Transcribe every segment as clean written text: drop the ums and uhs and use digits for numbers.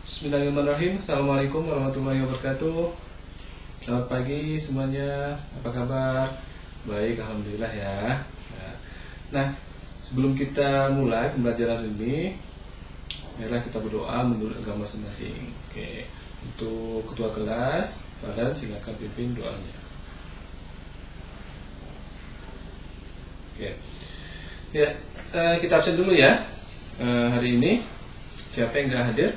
Bismillahirrahmanirrahim. Assalamualaikum warahmatullahi wabarakatuh. Selamat pagi semuanya. Apa kabar? Baik, alhamdulillah ya. Nah, sebelum kita mulai pembelajaran ini, marilah kita berdoa menurut agama masing-masing. Oke. Untuk ketua kelas, Farhan silakan pimpin doanya. Oke. Ya, kita absen dulu ya. Hari ini siapa yang nggak hadir?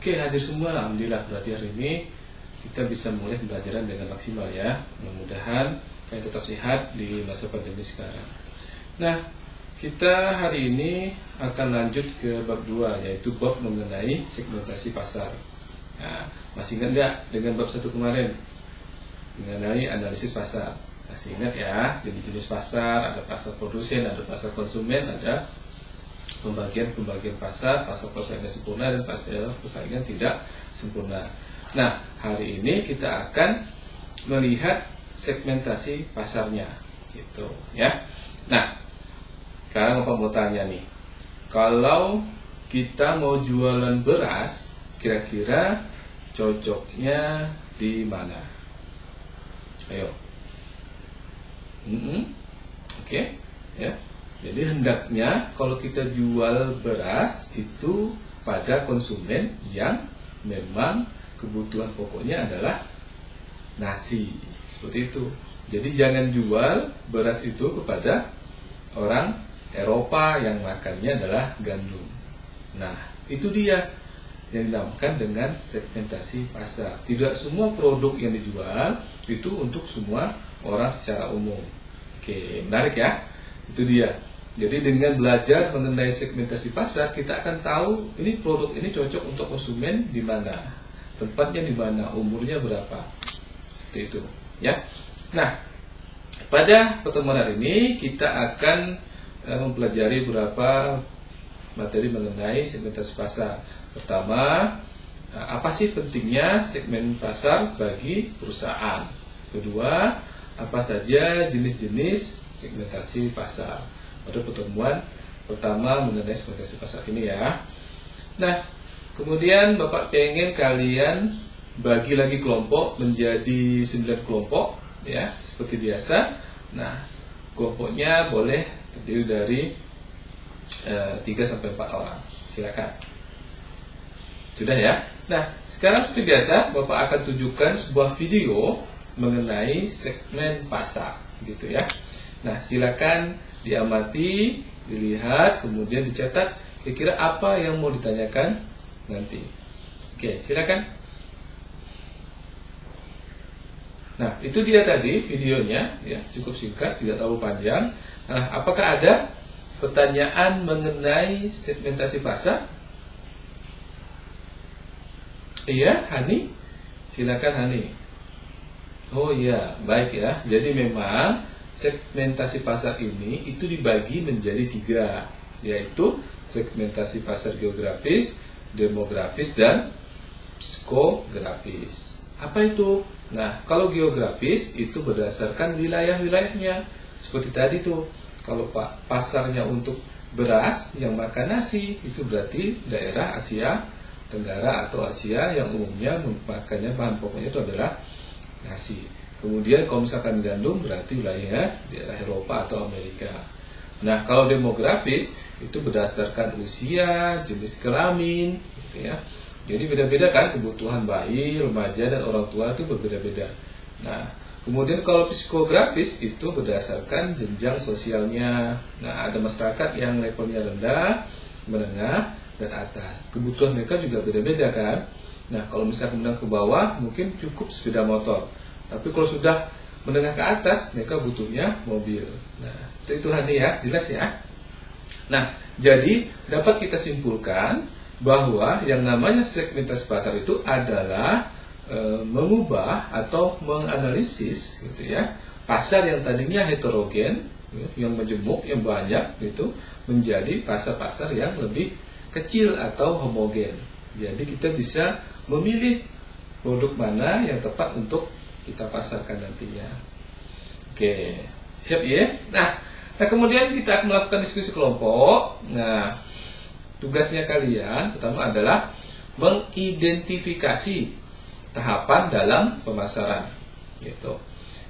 Oke, hadir semua, alhamdulillah. Berarti hari ini kita bisa mulai pembelajaran dengan maksimal ya. Mudah-mudahan kalian tetap sehat di masa pandemi sekarang. Nah, kita hari ini akan lanjut ke bab 2, yaitu bab mengenai segmentasi pasar. Nah, masih ingat nggak dengan bab 1 kemarin mengenai analisis pasar? Masih ingat ya, jenis-jenis pasar, ada pasar produsen, ada pasar konsumen, ada pembagian pasar persaingan sempurna dan pasar persaingan tidak sempurna. Nah, hari ini kita akan melihat segmentasi pasarnya, gitu ya. Nah, sekarang Bapak mau tanya nih, kalau kita mau jualan beras, kira-kira cocoknya di mana? Ayo. Oke, ya. Jadi hendaknya kalau kita jual beras itu pada konsumen yang memang kebutuhan pokoknya adalah nasi, seperti itu. Jadi jangan jual beras itu kepada orang Eropa yang makannya adalah gandum. Nah, itu dia yang dinamakan dengan segmentasi pasar. Tidak semua produk yang dijual itu untuk semua orang secara umum. Oke, menarik ya. Itu dia. Jadi dengan belajar mengenai segmentasi pasar, kita akan tahu ini produk ini cocok untuk konsumen di mana, tempatnya di mana, umurnya berapa, seperti itu, ya. Nah, pada pertemuan hari ini kita akan mempelajari beberapa materi mengenai segmentasi pasar. Pertama, apa sih pentingnya segmen pasar bagi perusahaan? Kedua, apa saja jenis-jenis segmentasi pasar? Pada pertemuan pertama mengenai segmentasi pasar ini ya. Nah, kemudian Bapak pengen kalian bagi lagi kelompok menjadi 9 kelompok ya, seperti biasa. Nah, kelompoknya boleh terdiri dari 3-4 orang. Silakan. Sudah ya. Nah, sekarang seperti biasa Bapak akan tunjukkan sebuah video mengenai segmen pasar gitu ya. Nah, silakan diamati, dilihat, kemudian dicatat kira-kira apa yang mau ditanyakan nanti. Oke, silakan. Nah, itu dia tadi videonya ya, cukup singkat, tidak terlalu panjang. Nah, apakah ada pertanyaan mengenai segmentasi pasar? Iya, Hani? Silakan Hani. Oh iya, baik ya. Jadi memang segmentasi pasar ini itu dibagi menjadi 3, yaitu segmentasi pasar geografis, demografis, dan psikografis. Apa itu? Nah, kalau geografis itu berdasarkan wilayah-wilayahnya. Seperti tadi tuh, kalau pasarnya untuk beras yang makan nasi, itu berarti daerah Asia Tenggara atau Asia yang umumnya makannya bahan pokoknya itu adalah nasi. Kemudian kalau misalkan gandum berarti wilayahnya daerah Eropa atau Amerika. Nah, kalau demografis itu berdasarkan usia, jenis kelamin, gitu ya. Jadi beda-beda kan kebutuhan bayi, remaja dan orang tua itu berbeda-beda. Nah, kemudian kalau psikografis itu berdasarkan jenjang sosialnya. Nah, ada masyarakat yang levelnya rendah, menengah, dan atas. Kebutuhan mereka juga beda-beda kan. Nah, kalau misalkan menengah ke bawah mungkin cukup sepeda motor. Tapi kalau sudah menengah ke atas, mereka butuhnya mobil. Nah, seperti itu Hani ya, jelas ya. Nah, jadi dapat kita simpulkan bahwa yang namanya segmentasi pasar itu adalah mengubah atau menganalisis gitu ya, pasar yang tadinya heterogen, yang majemuk, yang banyak itu menjadi pasar-pasar yang lebih kecil atau homogen. Jadi kita bisa memilih produk mana yang tepat untuk kita pasarkan nantinya. Oke, siap ya? Nah, kemudian kita akan melakukan diskusi kelompok. Nah, tugasnya kalian pertama adalah mengidentifikasi tahapan dalam pemasaran gitu.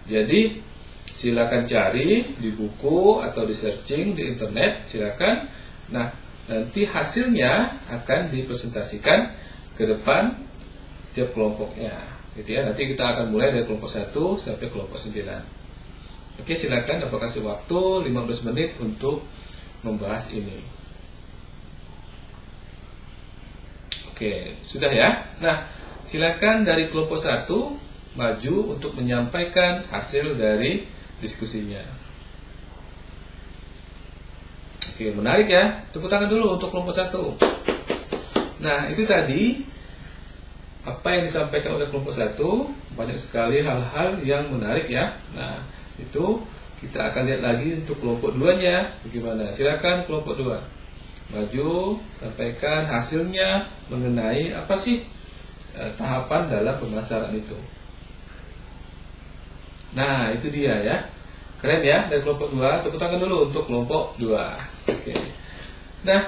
Jadi silakan cari di buku atau di searching di internet, silakan. Nah, nanti hasilnya akan dipresentasikan ke depan setiap kelompoknya gitu ya. Nanti kita akan mulai dari kelompok 1 sampai kelompok 9. Oke, silakan Bapak kasih waktu 15 menit untuk membahas ini. Oke, sudah ya. Nah, silakan dari kelompok 1 maju untuk menyampaikan hasil dari diskusinya. Oke, menarik ya. Tepuk tangan dulu untuk kelompok 1. Nah, itu tadi apa yang disampaikan oleh kelompok 1. Banyak sekali hal-hal yang menarik ya. Nah, itu kita akan lihat lagi untuk kelompok 2-nya. Bagaimana? Silakan kelompok 2. Maju, sampaikan hasilnya mengenai apa sih tahapan dalam pemasaran itu. Nah, itu dia ya. Keren ya dari kelompok 2. Tepuk tangan dulu untuk kelompok 2. Oke. Nah,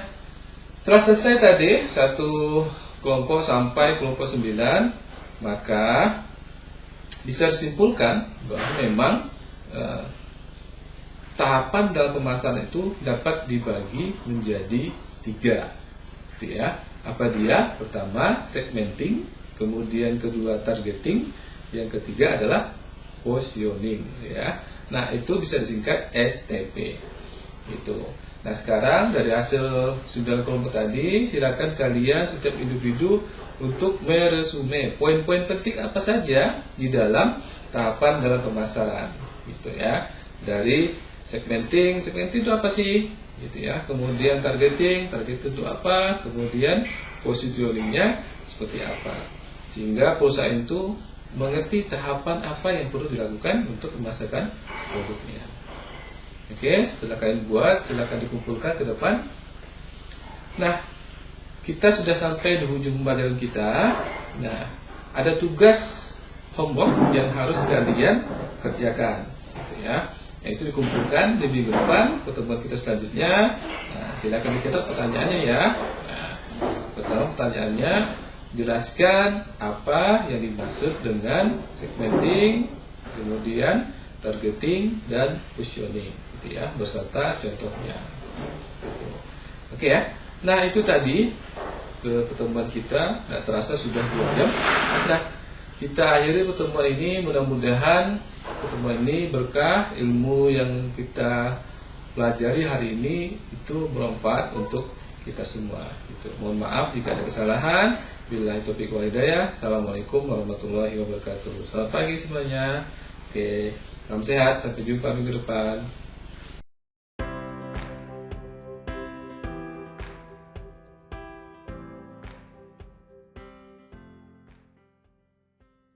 setelah selesai tadi satu kelompok sampai kelompok 9, maka bisa disimpulkan bahwa memang tahapan dalam pemasaran itu dapat dibagi menjadi 3 gitu ya. Apa dia? Pertama segmenting, kemudian kedua targeting, yang ketiga adalah positioning ya. Nah, itu bisa disingkat STP gitu. Nah, sekarang dari hasil 9 kelompok tadi, silakan kalian setiap individu untuk meresume poin-poin penting apa saja di dalam tahapan dalam pemasaran gitu ya. Dari segmenting itu apa sih gitu ya. Kemudian targeting itu apa, kemudian positioningnya seperti apa, sehingga perusahaan itu mengerti tahapan apa yang perlu dilakukan untuk memasarkan produknya. Oke, setelah kalian buat, silakan dikumpulkan ke depan. Nah, kita sudah sampai di ujung pembelajaran kita. Nah, ada tugas homework yang harus kalian kerjakan gitu ya. Yaitu dikumpulkan di minggu depan pertemuan kita selanjutnya. Nah, silakan dicatat pertanyaannya ya. Nah, pertama pertanyaannya, jelaskan apa yang dimaksud dengan segmenting, kemudian targeting dan positioning gitu ya, beserta contohnya gitu. Oke ya. Nah, itu tadi pertemuan kita. Nah, terasa sudah 2 jam. Nah, kita akhiri pertemuan ini. Mudah-mudahan pertemuan ini berkah, ilmu yang kita pelajari hari ini itu bermanfaat untuk kita semua gitu. Mohon maaf jika ada kesalahan. Billahi taufiq wal hidayah. Assalamualaikum warahmatullahi wabarakatuh. Selamat pagi semuanya. Oke, salam sehat, sampai jumpa minggu depan.